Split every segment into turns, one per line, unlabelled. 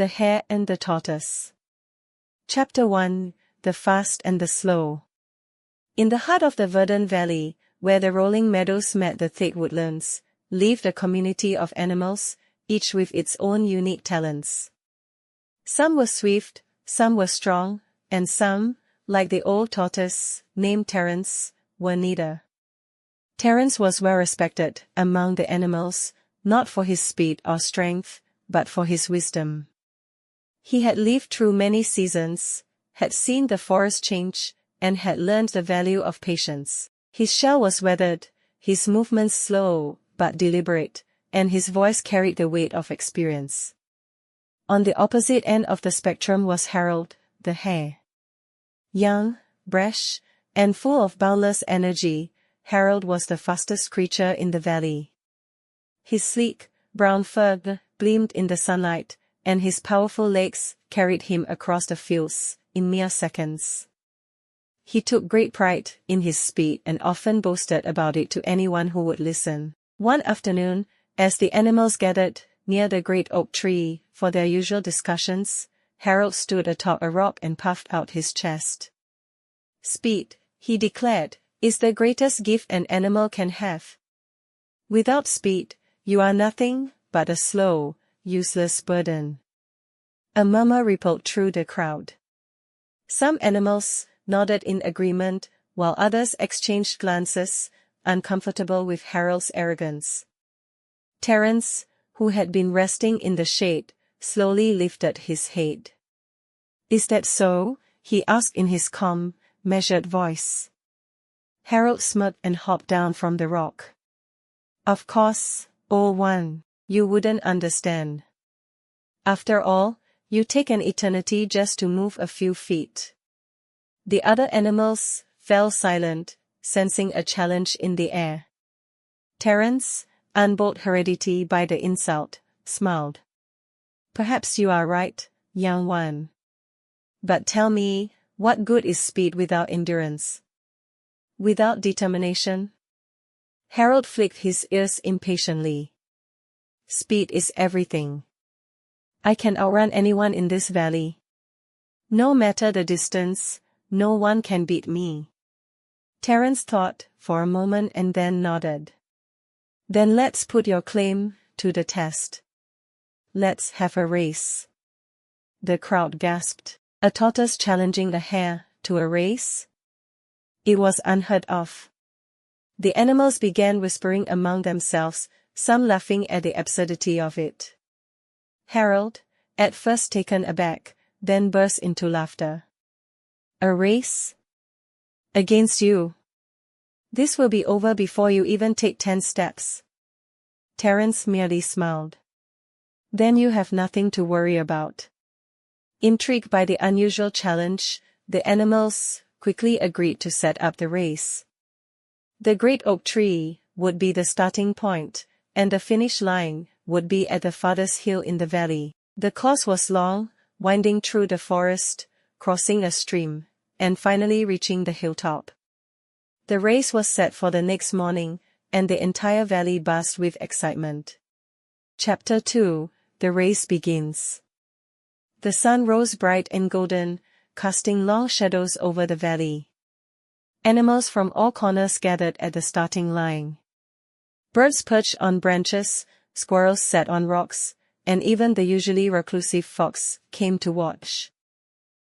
The Hare and the Tortoise. Chapter 1, The Fast and the Slow. In the heart of the verdant valley, where the rolling meadows met the thick woodlands, lived a community of animals, each with its own unique talents. Some were swift, some were strong, and some, like the old tortoise, named Terence, were neither. Terence was well respected among the animals, not for his speed or strength, but for his wisdom. He had lived through many seasons, had seen the forest change, and had learned the value of patience. His shell was weathered, his movements slow but deliberate, and his voice carried the weight of experience. On the opposite end of the spectrum was Harold, the hare. Young, brash, and full of boundless energy, Harold was the fastest creature in the valley. His sleek, brown fur gleamed in the sunlight, and his powerful legs carried him across the fields in mere seconds. He took great pride in his speed and often boasted about it to anyone who would listen. One afternoon, as the animals gathered near the great oak tree for their usual discussions, Harold stood atop a rock and puffed out his chest. "Speed," he declared, "is the greatest gift an animal can have. Without speed, you are nothing but a slow, useless burden." A murmur rippled through the crowd. Some animals nodded in agreement, while others exchanged glances, uncomfortable with Harold's arrogance. Terence, who had been resting in the shade, slowly lifted his head. "Is that so?" he asked in his calm, measured voice. Harold smirked and hopped down from the rock. "Of course, old one, you wouldn't understand. After all, you take an eternity just to move a few feet." The other animals fell silent, sensing a challenge in the air. Terence, unbowed heredity by the insult, smiled. "Perhaps you are right, young one. But tell me, what good is speed without endurance? Without determination?" Harold flicked his ears impatiently. "Speed is everything. I can outrun anyone in this valley. No matter the distance, no one can beat me." Terence thought for a moment and then nodded. "Then let's put your claim to the test. Let's have a race." The crowd gasped. A tortoise challenging a hare to a race? It was unheard of. The animals began whispering among themselves, some laughing at the absurdity of it. Harold, at first taken aback, then burst into laughter. "A race? Against you? This will be over before you even take 10 steps." Terence merely smiled. "Then you have nothing to worry about." Intrigued by the unusual challenge, the animals quickly agreed to set up the race. The great oak tree would be the starting point, and the finish line would be at the farthest hill in the valley. The course was long, winding through the forest, crossing a stream, and finally reaching the hilltop. The race was set for the next morning, and the entire valley buzzed with excitement. Chapter 2, The Race Begins. The sun rose bright and golden, casting long shadows over the valley. Animals from all corners gathered at the starting line. Birds perched on branches, squirrels sat on rocks, and even the usually reclusive fox came to watch.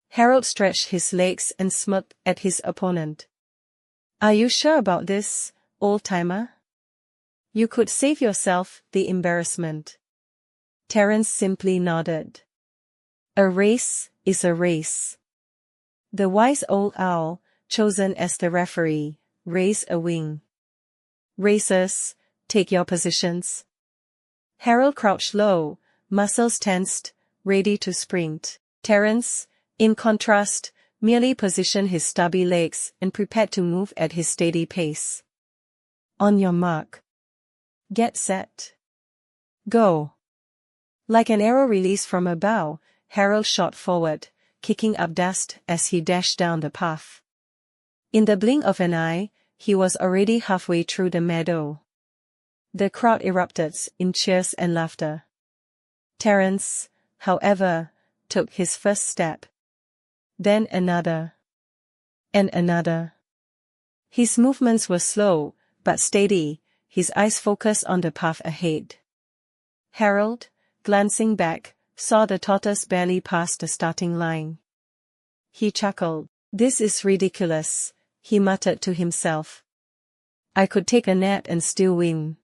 Harold stretched his legs and smirked at his opponent. "Are you sure about this, old-timer? You could save yourself the embarrassment." Terence simply nodded. "A race is a race." The wise old owl, chosen as the referee, raised a wing. "Racers, take your positions." Harold crouched low, muscles tensed, ready to sprint. Terence, in contrast, merely positioned his stubby legs and prepared to move at his steady pace. "On your mark. Get set. Go." Like an arrow released from a bow, Harold shot forward, kicking up dust as he dashed down the path. In the blink of an eye, he was already halfway through the meadow. The crowd erupted in cheers and laughter. Terence, however, took his first step. Then another. And another. His movements were slow, but steady, his eyes focused on the path ahead. Harold, glancing back, saw the tortoise barely past the starting line. He chuckled. "This is ridiculous," he muttered to himself. "I could take a nap and still win."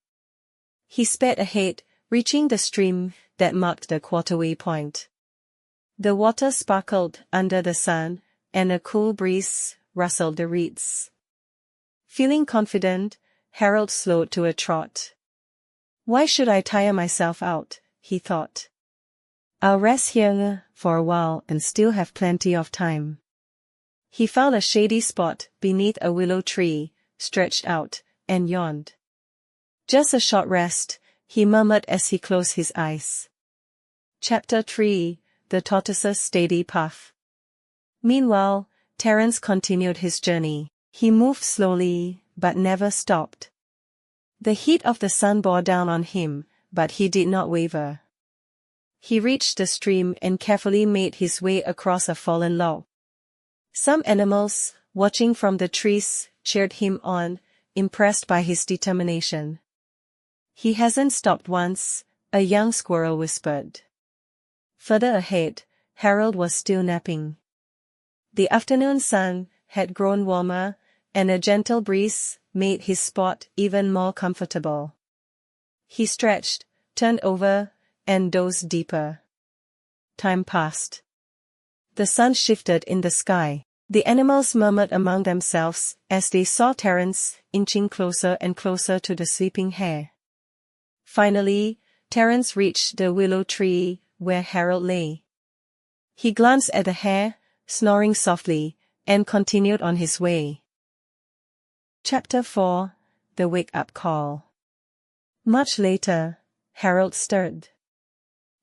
He sped ahead, reaching the stream that marked the quarterway point. The water sparkled under the sun, and a cool breeze rustled the reeds. Feeling confident, Harold slowed to a trot. "Why should I tire myself out?" he thought. "I'll rest here for a while and still have plenty of time." He found a shady spot beneath a willow tree, stretched out, and yawned. "Just a short rest," he murmured as he closed his eyes. Chapter 3: The Tortoise's Steady Path. Meanwhile, Terence continued his journey. He moved slowly, but never stopped. The heat of the sun bore down on him, but he did not waver. He reached the stream and carefully made his way across a fallen log. Some animals, watching from the trees, cheered him on, impressed by his determination. "He hasn't stopped once," a young squirrel whispered. Further ahead, Harold was still napping. The afternoon sun had grown warmer, and a gentle breeze made his spot even more comfortable. He stretched, turned over, and dozed deeper. Time passed. The sun shifted in the sky. The animals murmured among themselves as they saw Terence inching closer and closer to the sleeping hare. Finally, Terence reached the willow tree where Harold lay. He glanced at the hare, snoring softly, and continued on his way. Chapter 4: The Wake-Up Call. Much later, Harold stirred.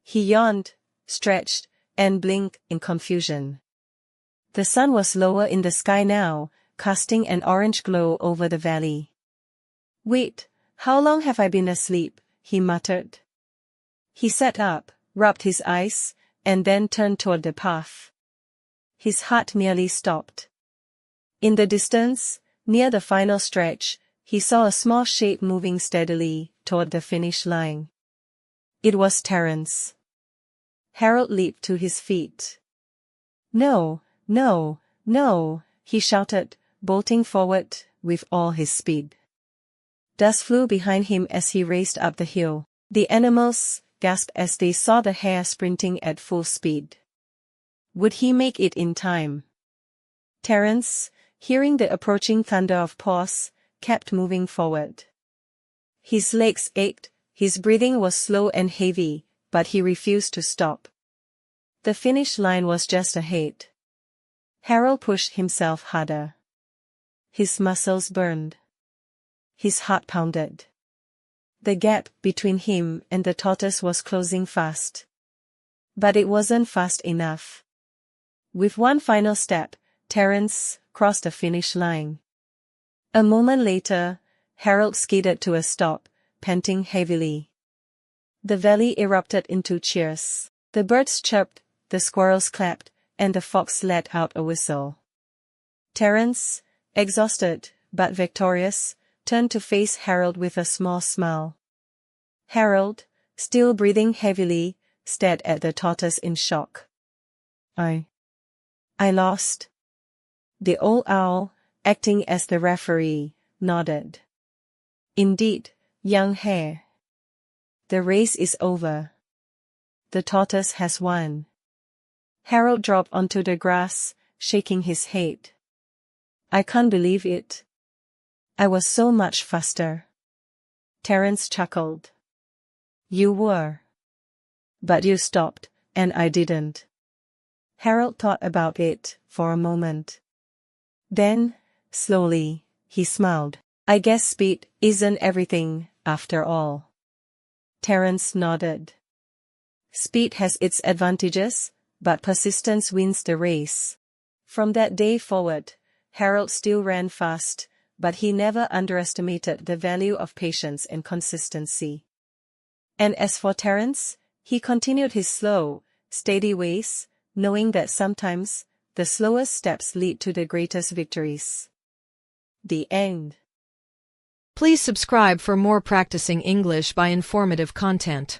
He yawned, stretched, and blinked in confusion. The sun was lower in the sky now, casting an orange glow over the valley. "Wait, how long have I been asleep?" he muttered. He sat up, rubbed his eyes, and then turned toward the path. His heart nearly stopped. In the distance, near the final stretch, he saw a small shape moving steadily toward the finish line. It was Terence. Harold leaped to his feet. "No, no, no," he shouted, bolting forward with all his speed. Dust flew behind him as he raced up the hill. The animals gasped as they saw the hare sprinting at full speed. Would he make it in time? Terence, hearing the approaching thunder of paws, kept moving forward. His legs ached, his breathing was slow and heavy, but he refused to stop. The finish line was just ahead. Harold pushed himself harder. His muscles burned. His heart pounded. The gap between him and the tortoise was closing fast. But it wasn't fast enough. With one final step, Terence crossed the finish line. A moment later, Harold skidded to a stop, panting heavily. The valley erupted into cheers. The birds chirped, the squirrels clapped, and the fox let out a whistle. Terence, exhausted but victorious, turned to face Harold with a small smile. Harold, still breathing heavily, stared at the tortoise in shock. I lost." The old owl, acting as the referee, nodded. "Indeed, young hare. The race is over. The tortoise has won." Harold dropped onto the grass, shaking his head. "I can't believe it. I was so much faster." Terence chuckled. "You were. But you stopped, and I didn't." Harold thought about it for a moment. Then, slowly, he smiled. "I guess speed isn't everything, after all." Terence nodded. "Speed has its advantages, but persistence wins the race." From that day forward, Harold still ran fast, but he never underestimated the value of patience and consistency. And as for Terence, he continued his slow, steady ways, knowing that sometimes, the slowest steps lead to the greatest victories. The end.
Please subscribe for more practicing English by informative content.